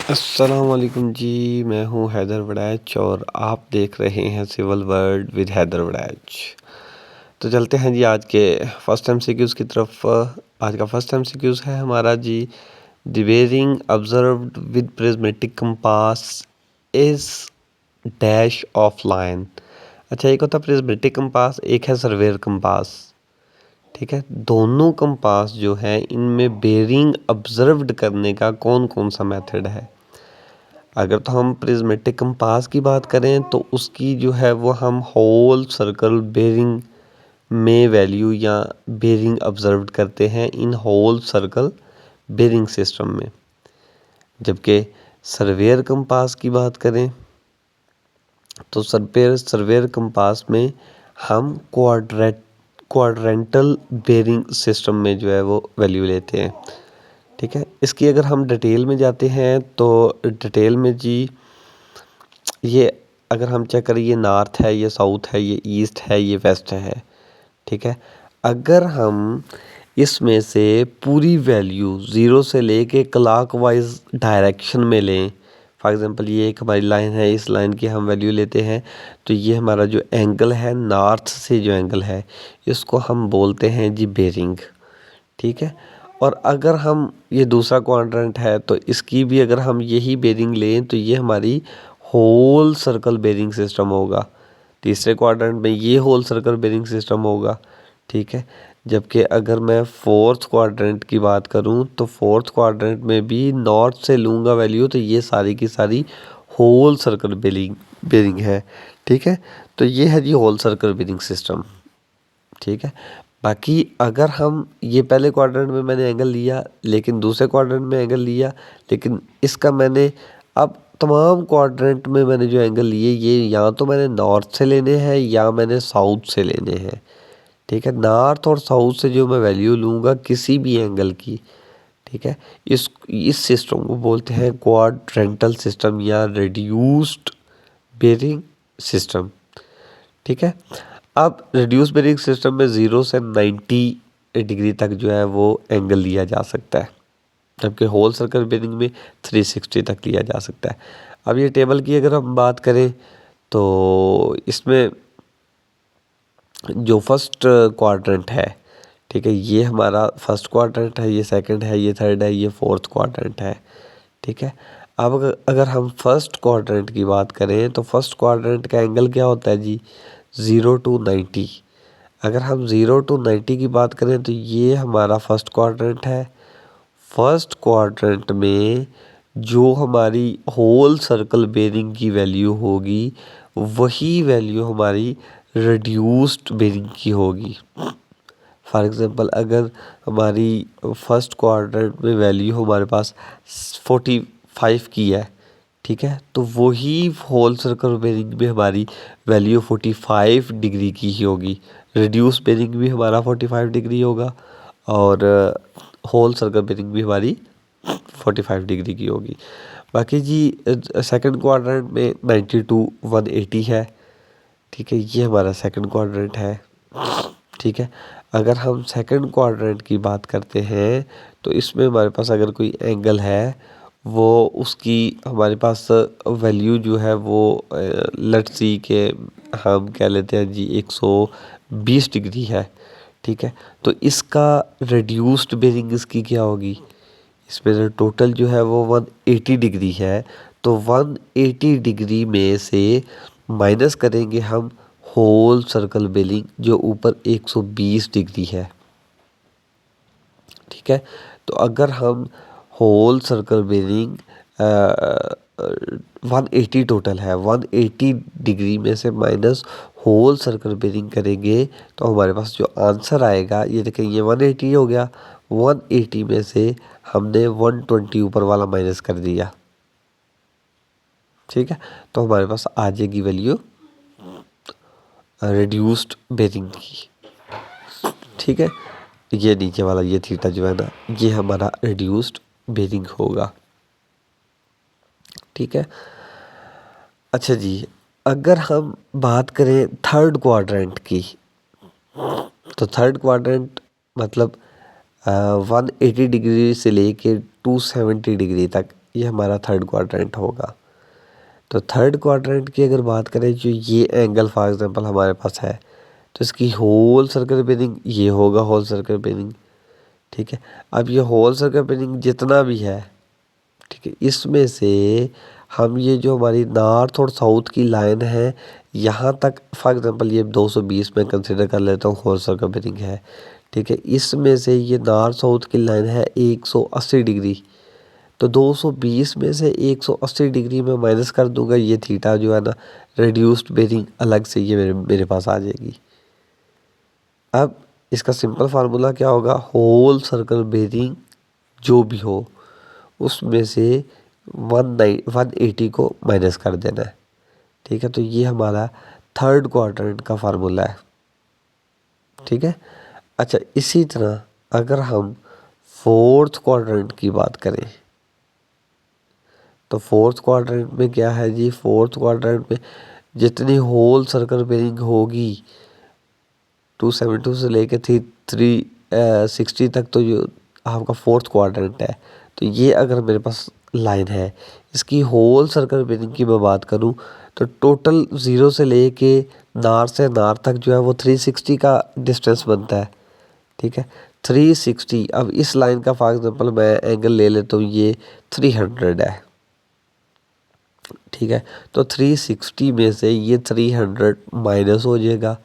अस्सलाम वालेकुम जी। मैं हूं हैदर वड़ैच और आप देख रहे हैं civil world with Haider Waraich. तो चलते हैं जी आज के फर्स्ट एमसीक्यूज़ की तरफ। आज का फर्स्ट एमसीक्यूज़ है हमारा जी, the bearing observed with prismatic compass is dash of line. अच्छा, एक होता है प्रिज्मेटिक कंपास, एक है सर्वेयर कंपास। ठीक है, दोनों कंपास जो है इनमें बेरिंग ऑब्जर्व्ड करने का कौन कौन सा मेथड है। अगर तो हम प्रिज्मेटिक कंपास की बात करें तो उसकी जो है वो हम होल सर्कल बेरिंग में वैल्यू या बेरिंग ऑब्जर्व करते हैं इन होल सर्कल बेरिंग सिस्टम में। जबकि सर्वेयर कंपास की बात करें तो सर्वेयर कंपास में हम क्वाड्रेंटल बेरिंग सिस्टम में जो है वो वैल्यू लेते हैं। ठीक है, इसकी अगर हम डिटेल में जाते हैं तो डिटेल में जी, ये अगर हम चेक करें, ये नॉर्थ है, ये साउथ है, ये ईस्ट है, ये वेस्ट है। ठीक है, अगर हम इसमें से पूरी वैल्यू ज़ीरो से लेके क्लॉकवाइज डायरेक्शन में लें, फॉर एग्जांपल ये एक हमारी लाइन है, इस लाइन की हम वैल्यू लेते हैं तो ये हमारा जो एंगल है नॉर्थ से जो एंगल है इसको हम बोलते हैं जी बेरिंग। ठीक है, और अगर हम ये दूसरा क्वाड्रेंट है तो इसकी भी अगर हम यही बेरिंग लें तो ये हमारी होल सर्कल बेरिंग सिस्टम होगा। तीसरे क्वाड्रेंट में ये होल सर्कल बेरिंग सिस्टम होगा। ठीक है, जबकि अगर मैं फोर्थ क्वाड्रेंट की बात करूं तो फोर्थ क्वाड्रेंट में भी नॉर्थ से लूँगा वैल्यू तो ये सारी की सारी होल सर्कल बेरिंग है। ठीक है, तो ये है जी होल सर्कल बेरिंग सिस्टम। ठीक है, बाकी अगर हम ये पहले क्वाड्रेंट में मैंने एंगल लिया लेकिन दूसरे क्वाड्रेंट में एंगल लिया, लेकिन इसका मैंने अब तमाम क्वाड्रेंट में मैंने जो एंगल लिए ये या तो मैंने नॉर्थ से लेने हैं या मैंने साउथ से लेने हैं। ठीक है, नॉर्थ और साउथ से जो मैं वैल्यू लूँगा किसी भी एंगल की, ठीक है, इस सिस्टम को बोलते हैं क्वाड्रेंटल सिस्टम या रिड्यूस्ड बेरिंग सिस्टम। ठीक है, अब रिड्यूस बेरिंग सिस्टम में 0 से 90 डिग्री तक जो है वो एंगल लिया जा सकता है, जबकि होल सर्कल बेरिंग में 360 तक लिया जा सकता है। अब ये टेबल की अगर हम बात करें तो इसमें जो फर्स्ट क्वाड्रेंट है, ठीक है, ये हमारा फर्स्ट क्वाड्रेंट है, ये सेकंड है, ये थर्ड है, ये फोर्थ क्वाड्रेंट है। ठीक है, अब अगर हम फर्स्ट क्वाड्रेंट की बात करें तो फर्स्ट क्वाड्रेंट का एंगल क्या होता है जी, 0 to 90। अगर हम 0 to 90 की बात करें तो ये हमारा फर्स्ट क्वाड्रेंट है। फर्स्ट क्वाड्रेंट में जो हमारी होल सर्कल बेरिंग की वैल्यू होगी वही वैल्यू हमारी रिड्यूस्ड बेरिंग की होगी। फॉर एग्ज़ाम्पल अगर हमारी फर्स्ट क्वाड्रेंट में वैल्यू हमारे पास 45 की है, ठीक है, तो वही होल सर्कल बेरिंग में हमारी वैल्यू 45 डिग्री की ही होगी। रिड्यूस बेरिंग भी हमारा 45 डिग्री होगा और होल सर्कल बेरिंग भी हमारी 45 डिग्री की होगी। बाकी जी सेकंड क्वाड्रेंट में 90 to 180 है। ठीक है, ये हमारा सेकंड क्वाड्रेंट है। ठीक है, अगर हम सेकंड क्वाड्रेंट की बात करते हैं तो इसमें हमारे पास अगर कोई एंगल है वो उसकी हमारे पास वैल्यू जो है वो लेट्स सी के हम कह लेते हैं जी 120 डिग्री है। ठीक है, तो इसका रिड्यूस्ड बेरिंग इसकी क्या होगी, इसमें टोटल जो है वो 180 डिग्री है, तो 180 डिग्री में से माइनस करेंगे हम होल सर्कल बेरिंग जो ऊपर 120 डिग्री है। ठीक है, तो अगर हम होल सर्कल बेरिंग 180 टोटल है, 180 डिग्री में से माइनस होल सर्कल बेरिंग करेंगे तो हमारे पास जो आंसर आएगा, ये देखें ये 180 हो गया, 180 में से हमने 120 ऊपर वाला माइनस कर दिया। ठीक है, तो हमारे पास आ जाएगी वैल्यू रिड्यूस्ड बेरिंग की। ठीक है, ये नीचे वाला ये थीटा जो है ना ये हमारा रिड्यूस्ड बेरिंग होगा। ठीक है, अच्छा जी, अगर हम बात करें थर्ड क्वाड्रेंट की तो थर्ड क्वाड्रेंट मतलब 180 डिग्री से लेके 270 डिग्री तक ये हमारा थर्ड क्वाड्रेंट होगा। तो थर्ड क्वाड्रेंट की अगर बात करें, जो ये एंगल फॉर एग्जांपल हमारे पास है, तो इसकी होल सर्कल बेरिंग ये होगा होल सर्कल बेरिंग। ठीक है, अब ये होल सर्कल बेरिंग जितना भी है, ठीक है, इसमें से हम ये जो हमारी नॉर्थ और साउथ की लाइन है यहाँ तक, फॉर एग्जांपल ये 220 में कंसिडर कर लेता हूँ होल सर्कल बेरिंग है। ठीक है, इसमें से ये नॉर्थ साउथ की लाइन है 180 डिग्री, तो 220 में से 180 डिग्री में माइनस कर दूंगा, ये थीटा जो है ना रिड्यूस्ड बेरिंग अलग से ये मेरे पास आ जाएगी। अब इसका सिंपल फार्मूला क्या होगा, होल सर्कल बेरिंग जो भी हो उसमें से 180 को माइनस कर देना है। ठीक है, तो ये हमारा थर्ड क्वाड्रेंट का फार्मूला है। ठीक है, अच्छा इसी तरह अगर हम फोर्थ क्वाड्रेंट की बात करें, तो फोर्थ क्वाड्रेंट में क्या है जी, फोर्थ क्वाड्रेंट में जितनी होल सर्कल बेरिंग होगी 272 से लेके 360 तक, तो ये आपका फोर्थ क्वाड्रेंट है। तो ये अगर मेरे पास लाइन है, इसकी होल सर्कल बेरिंग की मैं बात करूं तो टोटल 0 से लेके नार से नार तक जो है वो 360 का डिस्टेंस बनता है। ठीक है, 360। अब इस लाइन का फॉर एग्जांपल मैं एंगल ले लेता हूँ, ये 300 है। ठीक है, तो 360 में से ये 300 माइनस हो जाएगा।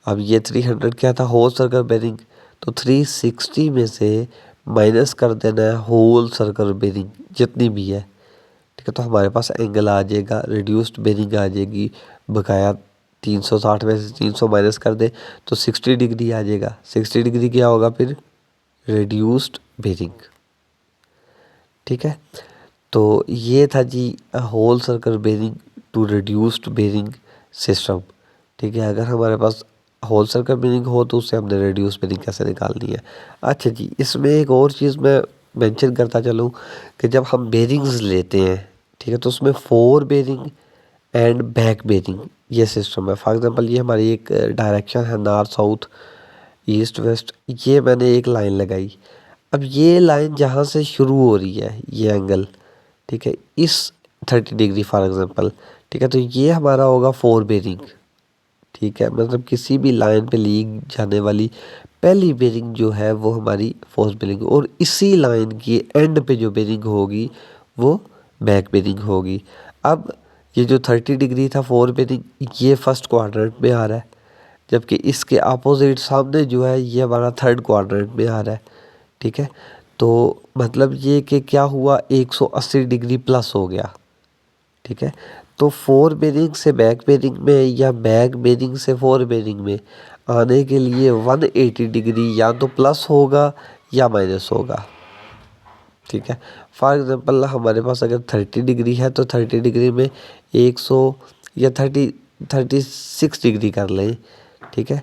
अब ये 300 क्या था, होल सर्कल बेरिंग, तो 360 में से माइनस कर देना है होल सर्कल बेरिंग जितनी भी है। ठीक है, तो हमारे पास एंगल आ जाएगा, रिड्यूस्ड बेरिंग आ जाएगी, बकाया 360 में से 300 माइनस कर दे तो 60 डिग्री आ जाएगा। 60 डिग्री क्या होगा फिर, रिड्यूस्ड बेरिंग। ठीक है, तो ये था जी whole circle bearing to reduced bearing system. ठीक है, अगर हमारे पास होल सर्कल बेरिंग हो तो उससे हमने रिड्यूस बेरिंग कैसे निकालनी है। अच्छा जी, इसमें एक और चीज़ मैं मेंशन करता चलूँ कि जब हम बेरिंग्स लेते हैं, ठीक है, तो उसमें fore bearing and back bearing ये सिस्टम है। फॉर एग्जांपल ये हमारी एक डायरेक्शन है नॉर्थ साउथ ईस्ट वेस्ट, ये मैंने एक लाइन लगाई। अब ये लाइन जहाँ से शुरू हो रही है ये एंगल, ठीक है, इस 30 डिग्री फॉर एग्जांपल, ठीक है, तो ये हमारा होगा फोर बेरिंग। ठीक है, मतलब किसी भी लाइन पे ली जाने वाली पहली बेरिंग जो है वो हमारी फोर्थ बेरिंग, और इसी लाइन की एंड पे जो बेरिंग होगी वो बैक बेरिंग होगी। अब ये जो 30 डिग्री था फोर बेरिंग ये फर्स्ट क्वाड्रेंट में आ रहा है, जबकि इसके अपोजिट सामने जो है ये हमारा थर्ड क्वाड्रेंट में आ रहा है। ठीक है, तो मतलब ये कि क्या हुआ, 180 डिग्री प्लस हो गया। ठीक है, तो फोर बेरिंग से बैक बेरिंग में या बैक बेरिंग से फोर बेरिंग में आने के लिए 180 डिग्री या तो प्लस होगा या माइनस होगा। ठीक है, फॉर एग्जांपल हमारे पास अगर 30 डिग्री है तो 30 डिग्री में 100 या 36 डिग्री कर लें। ठीक है,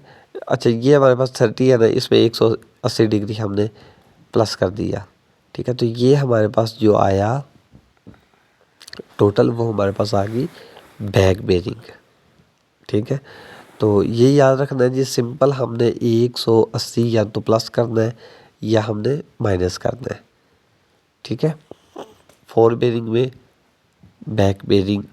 अच्छा ये हमारे पास 30 है ना, इसमें 180 डिग्री हमने प्लस कर दिया। ठीक है, तो ये हमारे पास जो आया टोटल वो हमारे पास आ गई बैक बेरिंग। ठीक है, तो ये याद रखना है जी, सिंपल हमने 180 या तो प्लस करना है या हमने माइनस करना है। ठीक है, फोर बेरिंग में बैक बेरिंग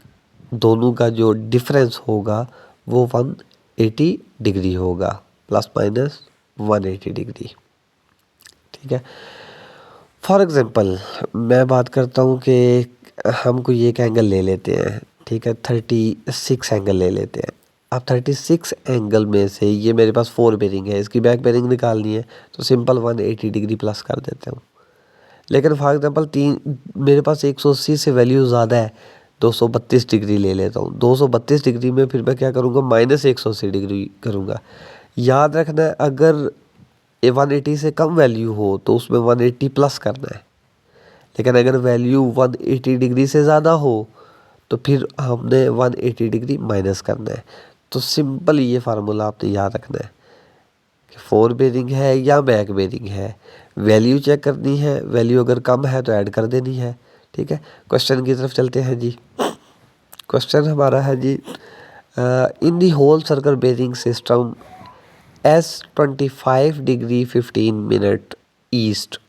दोनों का जो डिफरेंस होगा वो 180 डिग्री होगा, प्लस माइनस 180 डिग्री। ठीक है, फॉर एग्जांपल मैं बात करता हूँ कि हम कोई एक एंगल ले लेते हैं। ठीक है, 36 एंगल ले लेते हैं। अब 36 एंगल में से ये मेरे पास फोर बेरिंग है, इसकी बैक बेरिंग निकालनी है तो सिंपल 180 डिग्री प्लस कर देता हूँ। लेकिन फॉर एग्जांपल मेरे पास 180 से वैल्यू ज़्यादा है, 232 डिग्री ले लेता हूँ। 232 डिग्री में फिर मैं क्या करूँगा, माइनस 180 डिग्री करूँगा। याद रखना है अगर 180 से कम वैल्यू हो तो उसमें 180 प्लस करना है, लेकिन अगर वैल्यू 180 डिग्री से ज़्यादा हो तो फिर हमने 180 डिग्री माइनस करना है। तो सिंपल ये फार्मूला आपने याद रखना है कि फोर बेरिंग है या बैक बेरिंग है, वैल्यू चेक करनी है, वैल्यू अगर कम है तो ऐड कर देनी है। ठीक है, क्वेश्चन की तरफ चलते हैं जी। क्वेश्चन हमारा है जी, in the whole circle bearing system S 25 degree 15 minute east.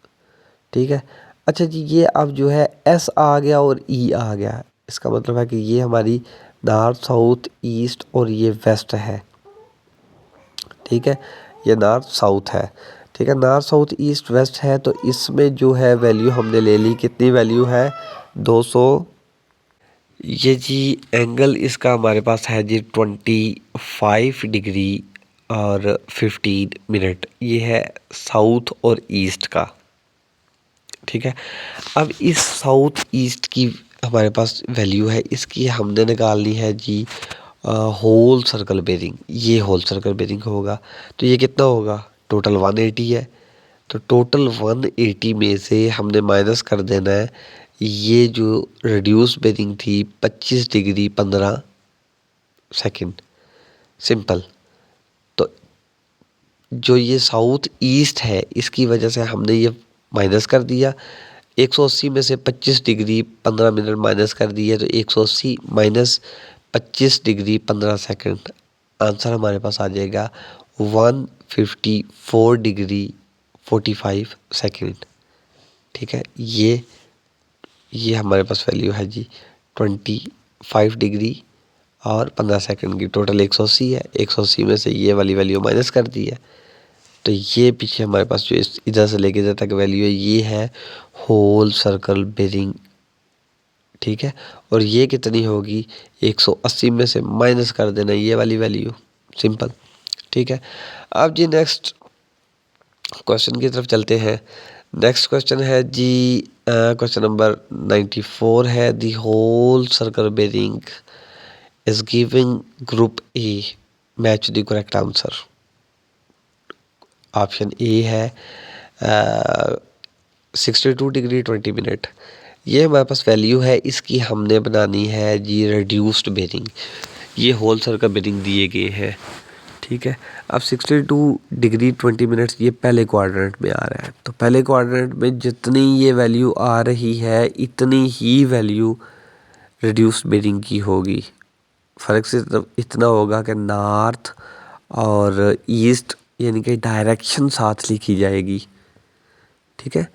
ठीक है, अच्छा जी, ये अब जो है एस आ गया और ई आ गया, इसका मतलब है कि ये हमारी नॉर्थ साउथ ईस्ट और ये वेस्ट है। ठीक है, ये नॉर्थ साउथ है। ठीक है, नॉर्थ साउथ ईस्ट वेस्ट है, तो इसमें जो है वैल्यू हमने ले ली, कितनी वैल्यू है 200। ये जी एंगल इसका हमारे पास है जी 25 डिग्री और 15 मिनट, ये है साउथ और ईस्ट का। ठीक है, अब इस साउथ ईस्ट की हमारे पास वैल्यू है, इसकी हमने निकालनी है जी होल सर्कल बेरिंग। ये होल सर्कल बेरिंग होगा, तो ये कितना होगा, टोटल 180 है। तो टोटल 180 में से हमने माइनस कर देना है ये जो रिड्यूस बेरिंग थी 25 डिग्री 15 सेकंड। सिंपल। तो जो ये साउथ ईस्ट है इसकी वजह से हमने ये माइनस कर दिया, 180 में से 25 डिग्री 15 मिनट माइनस कर दिया, तो 180 माइनस 25 डिग्री 15 सेकंड, आंसर हमारे पास आ जाएगा 154 डिग्री 45 सेकंड। ठीक है, ये हमारे पास वैल्यू है जी 25 डिग्री और 15 सेकंड की, टोटल 180 है, 180 में से ये वाली वैल्यू माइनस कर दी है, तो ये पीछे हमारे पास जो इस इधर से लेके इधर तक वैल्यू है ये है होल सर्कल बेरिंग। ठीक है, और ये कितनी होगी, 180 में से माइनस कर देना ये वाली वैल्यू, सिंपल। ठीक है, अब जी नेक्स्ट क्वेश्चन की तरफ चलते हैं। नेक्स्ट क्वेश्चन है जी क्वेश्चन नंबर 94 है, the whole circle bearing is giving group A, match the correct answer. Option A है 62 डिग्री 20 मिनट, ये हमारे पास वैल्यू है, इसकी हमने बनानी है जी रिड्यूस्ड बेरिंग। ये होल सर्कल बेरिंग दिए गए हैं। ठीक है, अब 62 डिग्री 20 मिनट्स ये पहले क्वाड्रेंट में आ रहा है, तो पहले क्वाड्रेंट में जितनी ये वैल्यू आ रही है इतनी ही वैल्यू रिड्यूस्ड बेरिंग की होगी। फ़र्क सिर्फ इतना होगा कि नॉर्थ और ईस्ट यानी कि डायरेक्शन साथ लिखी जाएगी। ठीक है,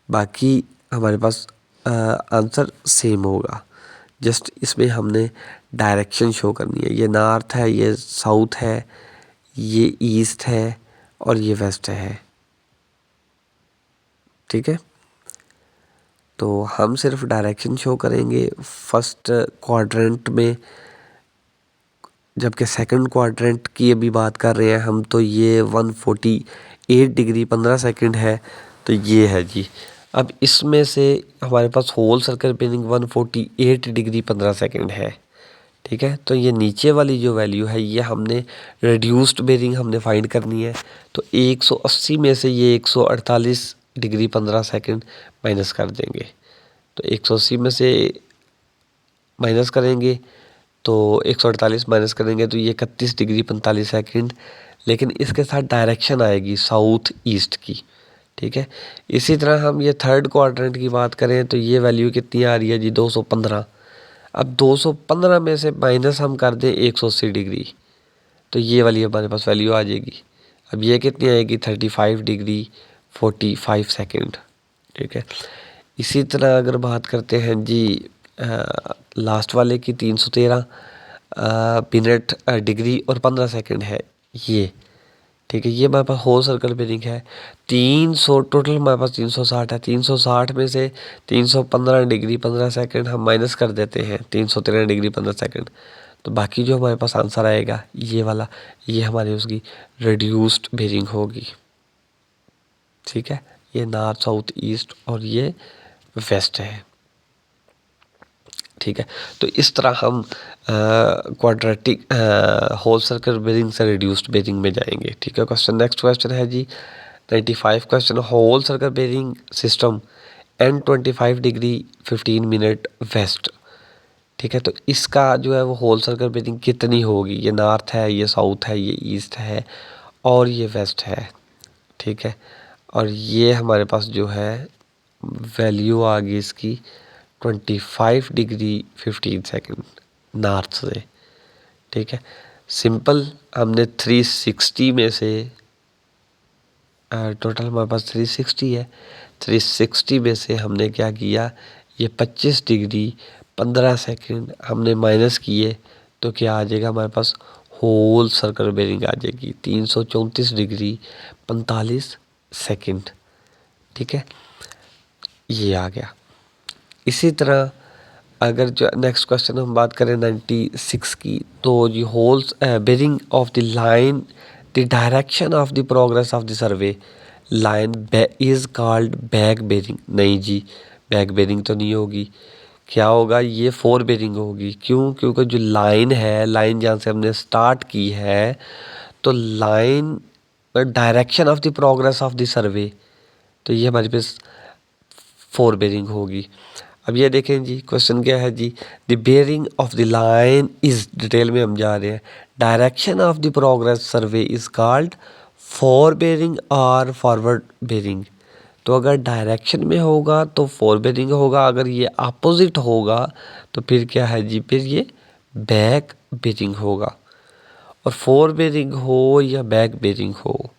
बाकी हमारे पास आंसर सेम होगा, जस्ट इसमें हमने डायरेक्शन शो करनी है, ये नॉर्थ है, ये साउथ है, ये ईस्ट है और ये वेस्ट है। ठीक है, तो हम सिर्फ डायरेक्शन शो करेंगे फर्स्ट क्वाड्रेंट में, जबकि सेकंड क्वाड्रेंट की अभी बात कर रहे हैं हम, तो ये 148 डिग्री 15 सेकंड है, तो ये है जी। अब इसमें से हमारे पास whole circle bearing 148 degree 15 second है। ठीक है, तो ये नीचे वाली जो वैल्यू है ये हमने रिड्यूस्ड बेरिंग हमने फाइंड करनी है, तो 180 में से ये 148 डिग्री 15 सेकंड माइनस कर देंगे, तो 180 में से माइनस करेंगे तो 148 माइनस करेंगे तो ये 31 डिग्री 45 सेकंड, लेकिन इसके साथ डायरेक्शन आएगी साउथ ईस्ट की। ठीक है, इसी तरह हम ये थर्ड क्वाड्रेंट की बात करें तो ये वैल्यू कितनी आ रही है जी 215। अब 215 में से माइनस हम कर दें 180 डिग्री, तो ये वाली हमारे पास वैल्यू आ जाएगी। अब ये कितनी आएगी 35 डिग्री 45 सेकंड। ठीक है, इसी तरह अगर बात करते हैं जी लास्ट वाले की 313 मिनट डिग्री और 15 सेकंड है ये। ठीक है, ये हमारे पास होल सर्कल बेरिंग है, 300 टोटल हमारे पास 360 है, 360 में से 315 डिग्री 15 सेकंड हम माइनस कर देते हैं 313 डिग्री 15 सेकंड, तो बाकी जो हमारे पास आंसर आएगा ये वाला, ये हमारी उसकी रिड्यूस्ड बेरिंग होगी। ठीक है, ये नॉर्थ साउथ ईस्ट और ये वेस्ट है। ठीक है, तो इस तरह हम क्वाड्रेटिक होल सर्कल बेरिंग से रिड्यूस्ड बेरिंग में जाएंगे। ठीक है, क्वेश्चन नेक्स्ट क्वेश्चन है जी 95 question, whole circle bearing system and 25 degree 15 minute west. ठीक है, तो इसका जो है वो होल सर्कल बेरिंग कितनी होगी, ये नॉर्थ है, ये साउथ है, ये ईस्ट है और ये वेस्ट है। ठीक है, और ये हमारे पास जो है वैल्यू आ गई इसकी 25 डिग्री 15 सेकंड नॉर्थ से। ठीक है, सिंपल हमने 360 में से टोटल हमारे पास 360 है, 360 में से हमने क्या किया, ये 25 डिग्री 15 सेकंड हमने माइनस किए तो क्या आ जाएगा हमारे पास, होल सर्कल बेरिंग आ जाएगी 334 डिग्री 45 सेकंड। ठीक है, ये आ गया। इसी तरह अगर जो नेक्स्ट क्वेश्चन हम बात करें 96 की, तो ये whole's bearing of the line the direction of the progress of the survey line is called back bearing. नहीं जी, बैक बेरिंग तो नहीं होगी। क्या होगा, ये फोर बेरिंग होगी। क्यों? क्योंकि जो लाइन है, लाइन जहाँ से हमने स्टार्ट की है, तो line direction of the progress of the सर्वे, तो ये हमारे पास फोर बेरिंग होगी। अब ये देखें जी, क्वेश्चन क्या है जी, the bearing of the line is, detail में हम जा रहे हैं, direction of the progress survey is called fore bearing और फॉरवर्ड बेरिंग। तो अगर डायरेक्शन में होगा तो फोर बेरिंग होगा, अगर ये अपोजिट होगा तो फिर क्या है जी, फिर ये बैक बेरिंग होगा। और फोर बेरिंग हो या बैक बेरिंग हो,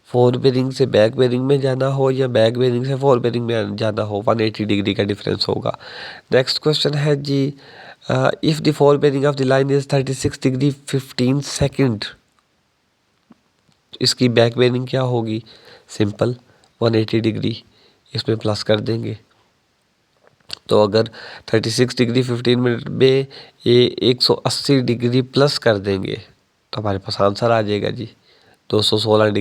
फोर बेरिंग से बैक बेरिंग में जाना हो या बैक बेरिंग से फोर बेरिंग में जाना हो, 180 डिग्री का डिफरेंस होगा। नेक्स्ट क्वेश्चन है जी, if the fore bearing of the line is 36 degree 15 second, इसकी बैक बेरिंग क्या होगी? सिंपल, 180 डिग्री, इसमें प्लस कर देंगे। तो अगर 36 डिग्री 15 मिनट में ये 180 डिग्री प्लस कर देंगे तो हमारे पास आंसर आ जाएगा जी 216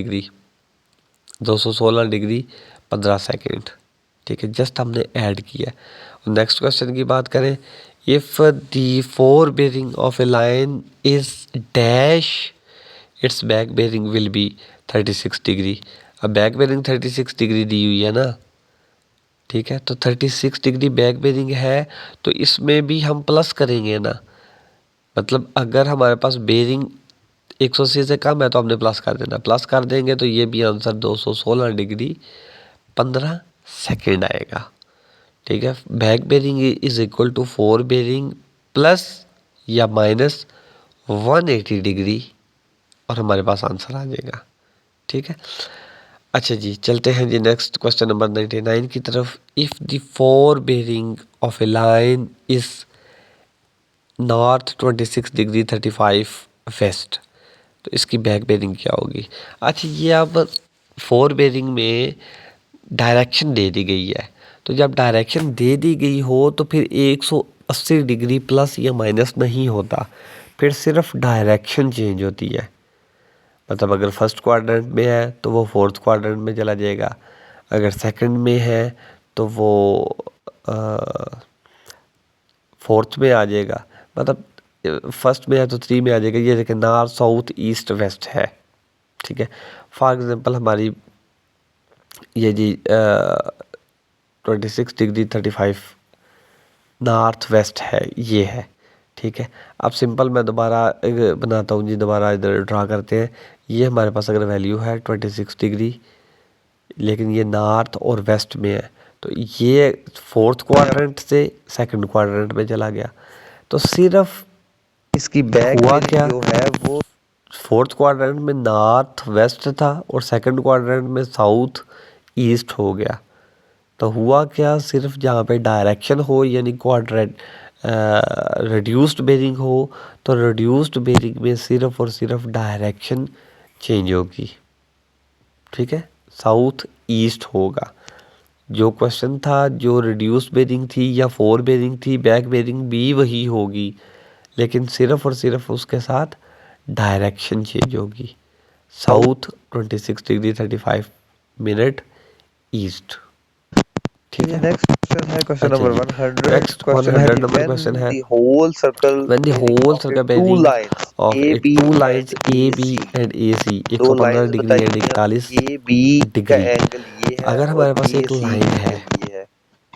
डिग्री 15 सेकेंड। ठीक है, जस्ट हमने ऐड किया। और नेक्स्ट क्वेश्चन की बात करें, if the fore bearing of a line is dash its back bearing will be 36 degree. अब बैक बेरिंग 36 डिग्री दी हुई है ना, ठीक है, तो 36 डिग्री बैक बेरिंग है तो इसमें भी हम प्लस करेंगे ना। मतलब अगर हमारे पास बेरिंग 180 से कम है तो हमने प्लस कर देना, प्लस कर देंगे तो ये भी आंसर 216 डिग्री 15 सेकेंड आएगा। ठीक है, back bearing is equal to fore bearing plus या माइनस 180 डिग्री और हमारे पास आंसर आ जाएगा। ठीक है, अच्छा जी, चलते हैं जी नेक्स्ट क्वेश्चन नंबर 99 की तरफ। If the fore bearing of a line is north 26 degree 35 west, तो इसकी बैक बेरिंग क्या होगी? अच्छा, ये अब फोर बेरिंग में डायरेक्शन दे दी गई है, तो जब डायरेक्शन दे दी गई हो तो फिर 180 डिग्री प्लस या माइनस नहीं होता, फिर सिर्फ डायरेक्शन चेंज होती है। मतलब अगर फर्स्ट क्वाड्रेंट में है तो वो फोर्थ क्वाड्रेंट में चला जाएगा, अगर सेकंड में है तो वो फोर्थ में आ जाएगा, मतलब फर्स्ट में है तो थ्री में आ जाएगा। ये देखें, नॉर्थ साउथ ईस्ट वेस्ट है। ठीक है, फॉर एग्जांपल हमारी ये जी 26 डिग्री 35 नॉर्थ वेस्ट है, ये है। ठीक है, अब सिंपल मैं दोबारा बनाता हूँ जी, दोबारा इधर ड्रा करते हैं। ये हमारे पास अगर वैल्यू है 26 डिग्री, लेकिन ये नॉर्थ और वेस्ट में है, तो ये फोर्थ क्वाड्रेंट से सेकंड क्वाड्रेंट में चला गया। तो सिर्फ इसकी बैक हुआ बेरिंग क्या, जो है वो फोर्थ क्वाड्रेंट में नॉर्थ वेस्ट था और सेकंड क्वाड्रेंट में साउथ ईस्ट हो गया। तो हुआ क्या, सिर्फ जहाँ पे डायरेक्शन हो यानी क्वाड्रेंट रिड्यूस्ड बेरिंग हो, तो रिड्यूस्ड बेरिंग में सिर्फ और सिर्फ डायरेक्शन चेंज होगी। ठीक है, साउथ ईस्ट होगा। जो क्वेश्चन था, जो रिड्यूस्ड बेरिंग थी या फोर बेरिंग थी, बैक बेरिंग भी वही होगी, लेकिन सिर्फ और सिर्फ उसके साथ डायरेक्शन चेंज होगी। South 26 degree 35 minute east. ठीक है, नेक्स्ट क्वेश्चन है क्वेश्चन अच्छा नंबर जी, 100। नेक्स्ट क्वेश्चन है 100 दी नंबर व्हेन क्वेश्चन है, the whole circle when the bearing whole of circle two bearing lines of A B two and lines A A B C, and ए सी दो 115 lines degree बताई and गई हैं, 41 A B का degree. Angle ये है अगर और हमारे पास ए एक सी लाइन का है, एंगल ये है।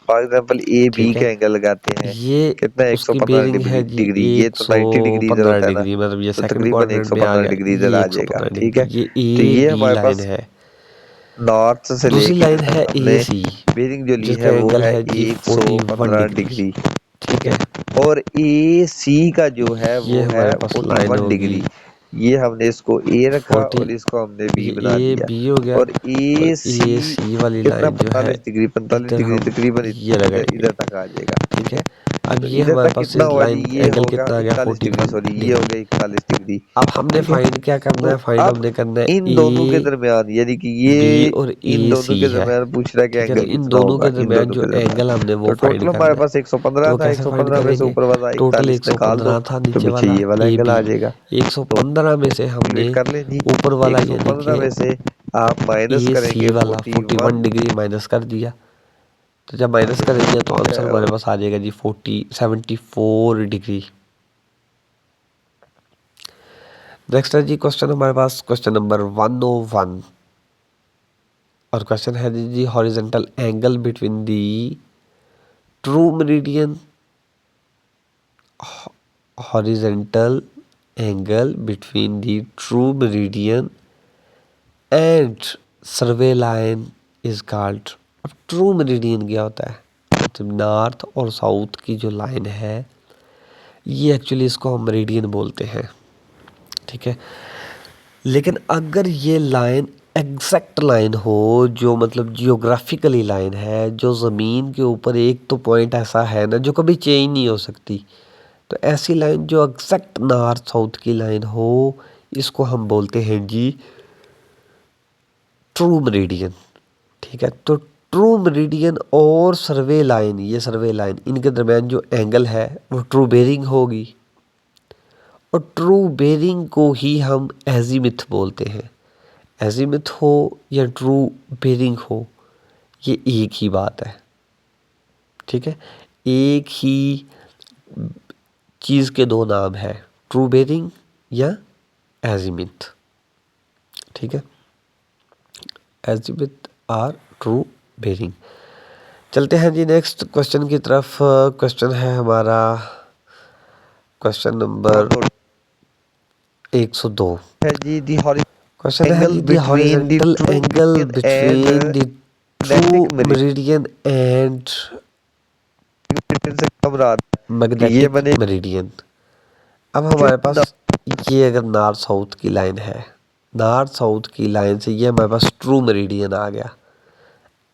फॉर एग्जांपल ए बी ठीक का है, एंगल लगाते हैं, ये कितना उसकी 115 बेरिंग है जी डिग्री, ये तो 90 डिग्री इधर 115 होता है ना, डिग्री, मतलब ये तो सेकंड तकरीबन क्वाड्रेंट में आ 115 गया, डिग्री इधर ये आ जाएगा। 115 ठीक डिग्री, है, ये तो ए ये बी हमारे लाइन पास है। नॉर्थ से दूसरी लेके लाइन है ए हमने सी, बेरिंग जो ली जिसका है वो एंगल है है जी 41 115 डिग्री। डिग्री। ठीक ठीक है, है, और ए सी का जो है ये वो है हमारे पास लाइन 41 होगी डिग्री। ये हमने इसको ए रखा 40 और इसको हमने बी ये बना ए दिया। बी हो गया और और ए ए सी सी वाली कितना लाइन जो है 45 डिग्री 45 इधर डिग्री हम तकरीबन ये लगाएंगे, इधर तक आ जाएगा। ठीक है। अब तो ये इधर हमारे तक पास कितना इस होगा जी, लाइन ये एंगल होगा कितना आ गया 41 डिग्री, 41 सॉरी ये हो डिग्री। गया 41 डिग्री। अब हमने ठीक है, फाइंड क्या करना तो है, फाइंड अब हमने करना है इन दोनों के ए दरमियान यानी कि बी ये और इन ए दोनों सी के है, दरमियान पूछ रहा है कि ठीक है। तो एंगल इन कितना दोनों होगा के इन दरमियान दोनों जो के दरमियान। एंगल हमने वो तो फाइंड टोटल हमारे करना है। पास 115 तो वो था, कैसे फाइंड 115 में से करेंगे, ऊपर वाला टोटल 41 निकाल दो 115 था, तो नीचे पीछे वाला ये वाला ए एंगल बी। आ जाएगा। तो 115 में से हमने कैलकुलेट कर लें जी, ऊपर वाला यानी 115 कि में से आप माइनस ए सी करेंगे वाला 41। 41 डिग्री माइनस कर दिया। तो जब माइनस करेंगे तो आंसर हमारे पास आ जाएगा जी 74 डिग्री। नेक्स्ट है जी क्वेश्चन हमारे पास, क्वेश्चन नंबर 101 और क्वेश्चन है जी horizontal angle between the true meridian, horizontal angle between the true meridian and survey line is called. अब ट्रू मेरिडियन क्या होता है, मतलब नॉर्थ और साउथ की जो लाइन है ये एक्चुअली इसको हम मेरिडियन बोलते हैं, ठीक है। लेकिन अगर ये लाइन एग्जैक्ट लाइन हो, जो मतलब जियोग्राफिकली लाइन है, जो ज़मीन के ऊपर एक तो पॉइंट ऐसा है ना जो कभी चेंज नहीं हो सकती, तो ऐसी लाइन जो एग्जैक्ट नॉर्थ साउथ की लाइन हो इसको हम बोलते हैं जी ट्रू मेरिडियन, ठीक है। तो ट्रू मेरिडियन और सर्वे लाइन, ये सर्वे लाइन, इनके दरमियान जो एंगल है वो ट्रू बेरिंग होगी और ट्रू बेरिंग को ही हम एजीमिथ बोलते हैं। एजीमिथ हो या ट्रू बेरिंग हो ये एक ही बात है, ठीक है। एक ही चीज़ के दो नाम है, ट्रू बेरिंग या एजीमिथ, ठीक है। एजीमिथ और ट्रू बेरिंग। चलते हैं जी नेक्स्ट क्वेश्चन की तरफ। क्वेश्चन है हमारा क्वेश्चन नंबर 102 है जी दी क्वेश्चन है angle G the between the horizontal true angle and between the true magnetic meridian and meridian से कम रहा कि ये मैग्नेटिक बने मेरिडियन। अब हमारे पास ये अगर नॉर्थ साउथ की लाइन है, नॉर्थ साउथ की लाइन से ये हमारे पास ट्रू मेरिडियन आ गया।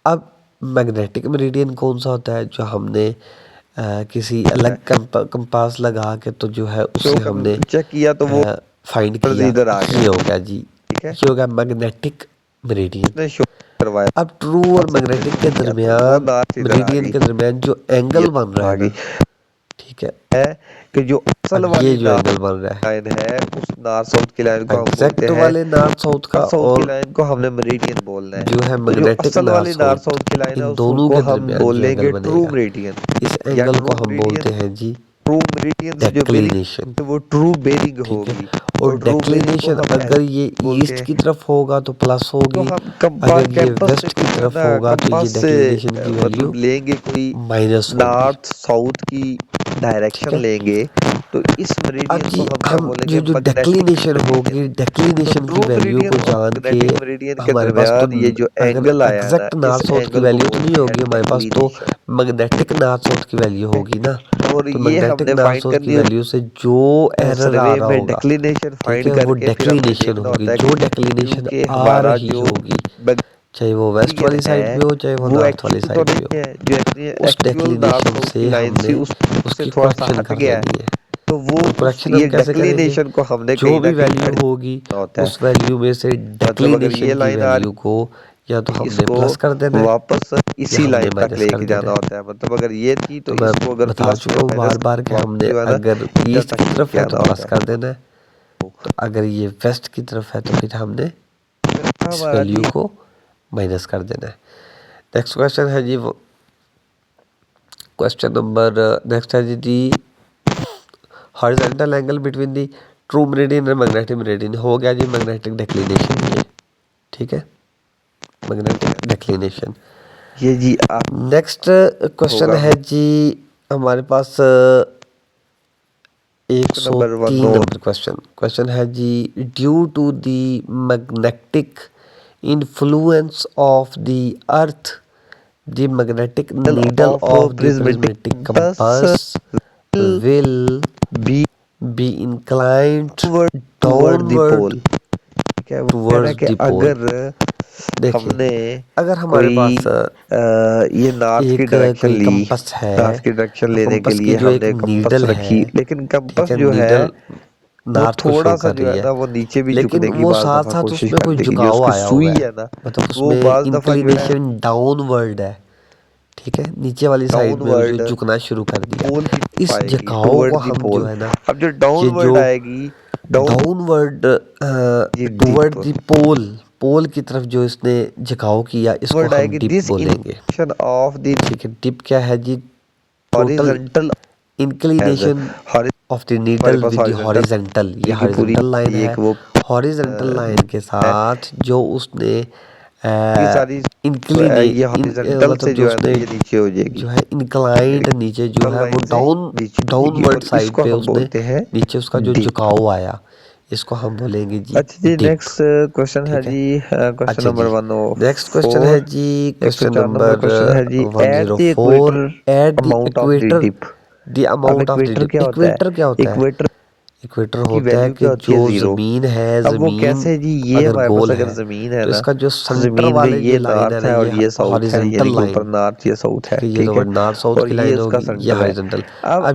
अब मैग्नेटिक मेरिडियन कौन सा होता है, जो हमने किसी अलग कंपास लगा के तो जो है उससे हमने चेक किया तो वो फाइंड किया, इधर आ ये गया। हो गया जी, ठीक है, ये हो गया मैग्नेटिक मेरिडियन। उसने शो करवाया अब ट्रू और मैग्नेटिक के तो वो दरमियान, नाच इधर आ मेरिडियन गई, के दरमियान जो ये एंगल बन रहा आ है गई ना, ठीक है। है कि जो असल अब ये वाली जो एंगल बन रहा है लाइन है उस नॉर्थ साउथ की लाइन को हम बोलते एग्जैक्ट हैं वाले नॉर्थ साउथ का नॉर्थ साउथ की और लाइन को हमने मेरिडियन बोलना है। जो है तो जो मैग्नेटिक असल वाली नॉर्थ नॉर्थ साउथ, साउथ की लाइन है इन दोनों उसको के हम दरमियान जो एंगल बोलेंगे ट्रू बनेगा मेरिडियन इस या एंगल ट्रू को हम बोलते मेरिडियन। हैं जी ट्रू मेरिडियन से जो डेक्लिनेशन, बेरिंग वो ट्रू बेरिंग ठीक है। होगी और ट्रू बेरिंग को डेक्लिनेशन हम अगर ये बोलते ईस्ट हैं। की तरफ होगा तो प्लस तो होगी, हम कंपास अगर ये कैंपस से वेस्ट की तरफ ना होगा तो ये कंपास से डेक्लिनेशन की वैल्यू मतलब लेंगे कोई माइनस होगी, नॉर्थ साउथ की ठीक डायरेक्शन है। लेंगे तो इस अब मेरिडियन को जी हम क्या हम बोलेंगे जो मैग्नेटिक डेक्लिनेशन मेरिडियन। होगी, तो डेक्लिनेशन ट्रू की वैल्यू मेरिडियन को और जान के मैग्नेटिक मेरिडियन के हमारे पास तो दरमियान ये जो अगर एंगल आया है ना एग्जैक्ट इस नॉर्थ साउथ की एंगल को वैल्यू तो नहीं बोलते हैं होगी हमारे पास, तो डेक्लिनेशन। मैग्नेटिक नॉर्थ साउथ की वैल्यू होगी ना। और तो ये मैग्नेटिक हमने नॉर्थ फाइंड साउथ की करनी वैल्यू से जो एरर आ सर्वे रहा में होगा, डेक्लिनेशन ठीक फाइंड है, वो करके फिर हमने डेक्लिनेशन देखना होगी। होता है जो डेक्लिनेशन क्योंकि आ हमारा रही जो होगी, चाहे वो वेस्ट वाली साइड है पे हो चाहे वो वो नॉर्थ वाली एक्चुअल तो साइड पे नहीं हो, है जो उस एक्चुअल नॉर्थ डेक्लिनेशन साउथ की से लाइन हमने थी उससे उसकी थोड़ा सा करेक्शन हट कर गया है। लेनी है। तो वो तो उस करेक्शन ये हम कैसे करेंगे, डेक्लिनेशन को हमने जो कहीं ना भी कहीं वैल्यू एडजस्ट होगी करना होता है। उस वैल्यू में से मतलब अगर ये डेक्लिनेशन की लाइन आ वैल्यू रही को या तो है हमने इसको प्लस कर देना है वापस या इसी हमने लाइन तक माइनस कर लेके देना जाना है। होता है। मतलब अगर ये थी तो तो मैं इसको अगर बता प्लस चुका या हूँ माइनस बार बार कि वापस हमने जो है ना अगर इधर ईस्ट तक की तरफ लेके है तो आना प्लस होता कर देना है, तो अगर ये वेस्ट की तरफ है तो फिर हमने है इस हमारा वैल्यू जी। को माइनस कर देना है। नेक्स्ट क्वेश्चन है जी, वो क्वेश्चन नंबर नेक्स्ट है जी horizontal angle between the true meridian और मैग्नेटिक मेरिडियन। हो गया जी मैग्नेटिक डेक्लिनेशन, ये ठीक है, मैग्नेटिक डेक्लिनेशन। ये जी आप नेक्स्ट क्वेश्चन होगा है जी हमारे पास नंबर 103 1 नंबर क्वेश्चन। क्वेश्चन है जी due to the magnetic influence of the earth the magnetic needle of of the prismatic prismatic compass compass will will be be inclined toward the downward pole. ठीक है, वो कह रहा है towards कि the पोल। अगर देखिए, हमने अगर हमारे कोई पास ये नॉर्थ की डायरेक्शन कोई ली, कंपास है, नॉर्थ की डायरेक्शन तो लेने के कंपास की लिए जो एक हमने कंपास नीडल है, रखी, लेकिन ठीक कंपास है, जो है नीडल वो नॉर्थ को शो थोड़ा सा कर जो रही है है, ना वो नीचे भी लेकिन झुकने की वो बाज साथ दफा साथ कोशिश उसमें कर कोई देगी, जो झुकाव उसकी आया हुआ सुई है, है ना मतलब वो उसमें बाज दफा जो है इंक्लिनेशन डाउनवर्ड है। ठीक है, नीचे वाली साइड में जो डाउनवर्ड झुकना शुरू कर दिया। पोल की तरफ इस आएगी, झुकाव को टुवर्ड दी हम जो पोल। है ना, अब जो ये जो डाउनवर्ड आएगी, डाउन डाउनवर्ड ये टुवर्ड डिप द पोल, पोल की तरफ जो इसने झुकाव किया, इसको वर्ड हम आएगी, डिप दिस बोलेंगे। इंक्लिनेशन ऑफ द ठीक है, डिप क्या है जी? Total horizontal as inclination of the हमारे नीडल पास विद द हॉरिजॉन्टल हॉरिजेंटल, ये की पूरी हॉरिजेंटल लाइन है। एक वो हॉरिजेंटल लाइन के है साथ जो उसने ये सारी इंक्लिने ये हॉरिजॉन्टल मतलब से जो जो है ना उसने ये नीचे हो जाएगी, जो है इंक्लाइंड नीचे जो है वो लाइन से डाउन नीचे हो जाएगी, डाउनवर्ड और साइड इसको पे हम उसने बोलते हैं नीचे उसका जो डीप। झुकाव आया, इसको हम बोलेंगे जी अच्छा जी, डिप। नेक्स्ट क्वेश्चन है ठीक है, जी, क्वेश्चन अच्छा नंबर जी, नेक्स्ट क्वेश्चन है 104। जी, क्वेश्चन 104 नंबर नंबर क्वेश्चन है जी, at the 104। Equator at the amount of the equator, dip. The अब amount of the equator dip. क्या होता है? इक्वेटर क्या होता है? इक्वेटर इक्वेटर की होता है वैल्यू कि क्या होती जो है? जीरो। ज़मीन है, अब वो ज़मीन कैसे जी, ये अगर हमारे पास गोल अगर है, जमीन है तो ना, इसका जो तो सेंटर जमीन में वाले जो ये लाइन है नॉर्थ ना, है ये और ये साउथ है, यानी हॉरिजेंटल कि ऊपर लाइन। नॉर्थ, ये साउथ ठीक है, है, ये ठीक तो है, नॉर्थ साउथ और की ये लाइन इसका होगी, ये सेंटर है। हॉरिजेंटल। अब अब